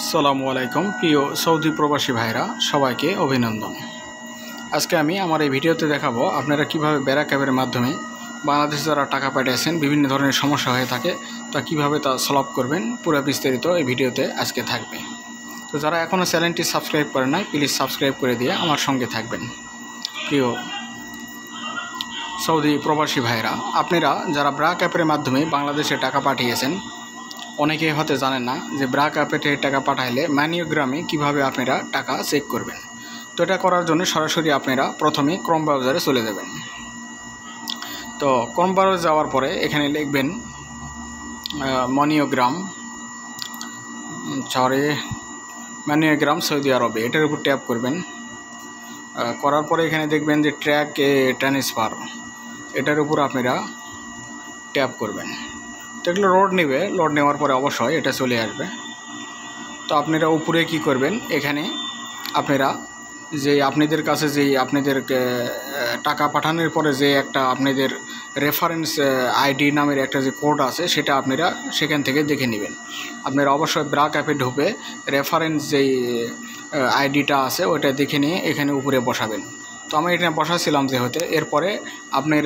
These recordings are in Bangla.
আসসালামু আলাইকুম প্রিয় সৌদি প্রবাসী ভাইরা সবাইকে অভিনন্দন। আজকে আমি আমার এই ভিডিওতে দেখাবো আপনারা কিভাবে ব্র্যাক অ্যাপের মাধ্যমে বাংলাদেশ যারা টাকা পাঠিয়েছেন বিভিন্ন ধরনের সমস্যা হয়ে থাকে তা কিভাবে তা সলভ করবেন পুরো বিস্তারিত এই ভিডিওতে আজকে থাকবে। তো যারা এখনও চ্যানেলটি সাবস্ক্রাইব করে নাই প্লিজ সাবস্ক্রাইব করে দিয়ে আমার সঙ্গে থাকবেন। প্রিয় সৌদি প্রবাসী ভাইরা, আপনারা যারা ব্র্যাক অ্যাপের মাধ্যমে বাংলাদেশে টাকা পাঠিয়েছেন অনেকেই হয়তো জানেন না যে ব্র্যাক অ্যাপে টাকা পাঠাইলে ম্যানিওগ্রামে কিভাবে আপনারা টাকা চেক করবেন। তো এটা করার জন্য সরাসরি আপনারা প্রথমে ক্রোম ব্রাউজারে চলে যাবেন। তো ক্রোম ব্রাউজারে যাওয়ার পরে এখানে লিখবেন ম্যানিওগ্রাম সৌদি আরবে, এটার উপর ট্যাপ করবেন। করার পরে এখানে দেখবেন যে ট্র্যাক ট্রান্সফার, এটার উপর আপনারা ট্যাপ করবেন। তো এগুলো লোড নেওয়ার পরে অবশ্যই এটা চলে আসবে। তো আপনারা উপরে কি করবেন, এখানে আপনারা যে আপনাদের কাছে যেই আপনাদের টাকা পাঠানোর পরে যে একটা আপনাদের রেফারেন্স আইডি নামের একটা যে কোড আছে সেটা আপনারা সেখান থেকে দেখে নেবেন। আপনারা অবশ্যই ব্র্যাক অ্যাপে ঢুকে রেফারেন্স যেই আইডিটা আছে ওটা দেখে নিয়ে এখানে উপরে বসাবেন। তো আমি এখানে বসাছিলাম যেহেতু, এরপরে আপনার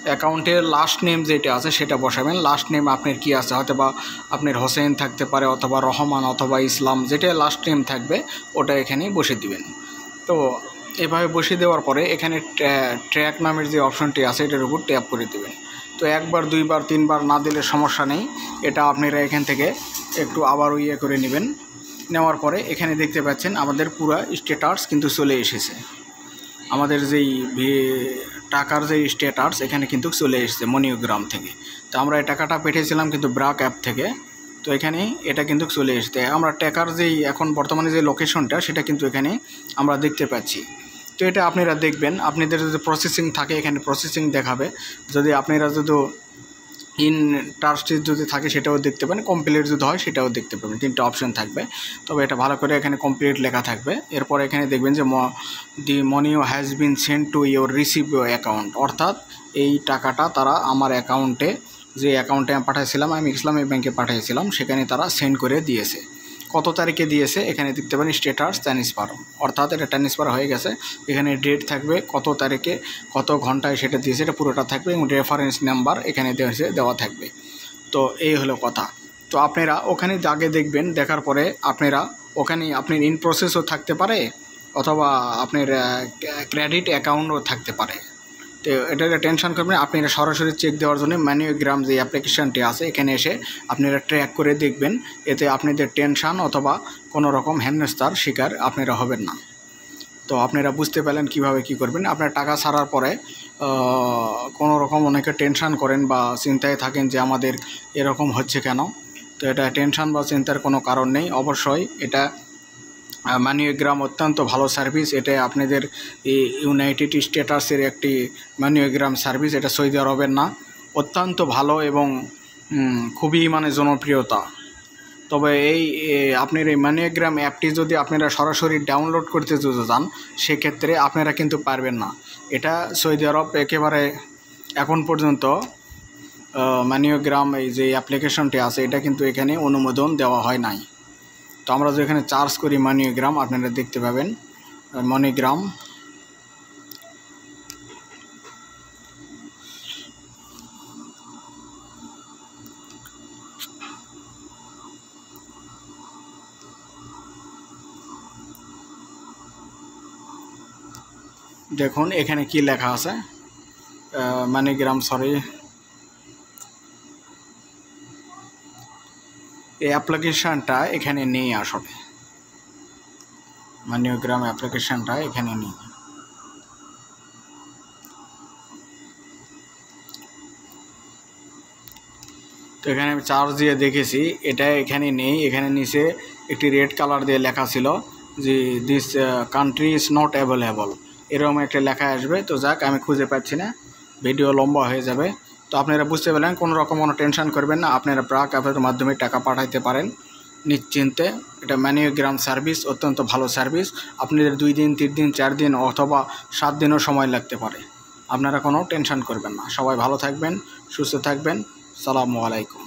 অ্যাকাউন্টের লাস্ট নেম যেটা আছে সেটা বসাবেন। লাস্ট নেম আপনার কি আছে, হয়তো বা আপনার হোসেন থাকতে পারে অথবা রহমান অথবা ইসলাম, যেটা লাস্ট নেম থাকবে ওটা এখানে বসিয়ে দিবেন। তো এভাবে বসিয়ে দেওয়ার পরে এখানে ট্র্যাক নামের যে অপশনটি আছে এটার উপর ট্যাপ করে দেবেন। তো একবার দুইবার তিনবার না দিলে সমস্যা নেই, এটা আপনারা এখান থেকে একটু আবার করে নেবেন। নেওয়ার পরে এখানে দেখতে পাচ্ছেন আমাদের পুরো স্ট্যাটাস কিন্তু চলে এসেছে। আমাদের যেই টাকার যে স্ট্যাটাস এখানে কিন্তু চলে এসেছে মনিগ্রাম থেকে। তো আমরা এই টাকাটা পাঠিয়েছিলাম কিন্তু ব্র্যাক অ্যাপ থেকে, তো এখানে এটা কিন্তু চলে এসেছে। আমরা টাকার যেই এখন বর্তমানে যে লোকেশনটা সেটা কিন্তু এখানে আমরা দেখতে পাচ্ছি। তো এটা আপনারা দেখবেন, আপনাদের যদি প্রসেসিং থাকে এখানে প্রসেসিং দেখাবে। যদি আপনারা যদি ইন্টারেস্টেড যদি থাকে সেটাও দেখতে পাবেন, কমপ্লিট যদি হয় সেটাও দেখতে পাবেন। তিনটা অপশন থাকবে, তবে এটা ভালো করে এখানে কমপ্লিট লেখা থাকবে। এরপর এখানে দেখবেন যে the money has been send to your receive account, অর্থাৎ এই টাকাটা তারা আমার অ্যাকাউন্টে, যে অ্যাকাউন্টে আমি পাঠিয়েছিলাম, আমি ইসলামী ব্যাংকে পাঠিয়েছিলাম, সেখানে তারা সেন্ড করে দিয়েছে। কত তারিখে দিয়েছে এখানে দেখতে পারেন স্ট্যাটাস ট্রান্সফার, অর্থাৎ এটা ট্রান্সফার হয়ে গেছে। এখানে ডেট থাকবে, কত তারিখে কত ঘন্টায় সেটা দিয়েছে এটা পুরোটা থাকবে, এবং রেফারেন্স নাম্বার এখানে দেওয়া থাকবে। তো এই হলো কথা। তো আপনারা ওখানে আগে দেখবেন, দেখার পরে আপনারা ওখানে আপনার ইন প্রসেসও থাকতে পারে অথবা আপনার ক্রেডিট অ্যাকাউন্টও থাকতে পারে। তো এটাকে টেনশন করবেন, আপনারা সরাসরি চেক দেওয়ার জন্য ম্যানিওগ্রাম যে অ্যাপ্লিকেশানটি আছে এখানে এসে আপনারা ট্র্যাক করে দেখবেন। এতে আপনাদের টেনশন অথবা কোনো রকম হেনস্থার শিকার আপনারা হবেন না। তো আপনারা বুঝতে পেলেন কিভাবে কি করবেন। আপনার টাকা ছাড়ার পরে কোনো রকম অনেকে টেনশন করেন বা চিন্তায় থাকেন যে আমাদের এরকম হচ্ছে কেন। তো এটা টেনশন বা চিন্তার কোনো কারণ নেই। অবশ্যই এটা ম্যানিওগ্রাম অত্যন্ত ভালো সার্ভিস। এটা আপনাদের ইউনাইটেড স্টেটাসের একটি ম্যানিওগ্রাম সার্ভিস, এটা সৌদি আরবের না। অত্যন্ত ভালো এবং খুবই জনপ্রিয়তা। তবে এই আপনার এই ম্যানিওগ্রাম অ্যাপটি যদি আপনারা সরাসরি ডাউনলোড করতে যদি চান সেক্ষেত্রে আপনারা কিন্তু পারবেন না। এটা সৌদি আরব একেবারে এখন পর্যন্ত ম্যানিওগ্রাম এই যে অ্যাপ্লিকেশনটি আছে এটা কিন্তু এখানে অনুমোদন দেওয়া হয় নাই। তো আমরা যে এখানে চার্জ করি মনিগ্রাম, আপনারা দেখতে পাবেন মনিগ্রাম। দেখুন এখানে কি লেখা আছে, মনিগ্রাম এই অ্যাপ্লিকেশানটা এখানে নেই, আসলে মনিগ্রাম অ্যাপ্লিকেশানটা এখানে নেই। তো এখানে আমি চার্জ দিয়ে দেখেছি, এটা এখানে নেই। এখানে নিচে একটি রেড কালার দিয়ে লেখা ছিল যে this country is not available, এরকম একটা লেখা আসবে। তো যাক, আমি খুঁজে পাচ্ছি না, ভিডিও লম্বা হয়ে যাবে। তো আপনারা বুঝতে পারলেন, কোনো রকম কোনো টেনশন করবেন না, আপনারা ব্র্যাক অ্যাপের মাধ্যমে টাকা পাঠাইতে পারেন নিশ্চিন্তে। এটা ম্যানিওগ্রাম সার্ভিস অত্যন্ত ভালো সার্ভিস। আপনাদের 2 দিন 3 দিন 4 দিন অথবা 7 দিনও সময় লাগতে পারে। আপনারা কোনো টেনশন করবেন না। সবাই ভালো থাকবেন, সুস্থ থাকবেন। আসসালামু আলাইকুম।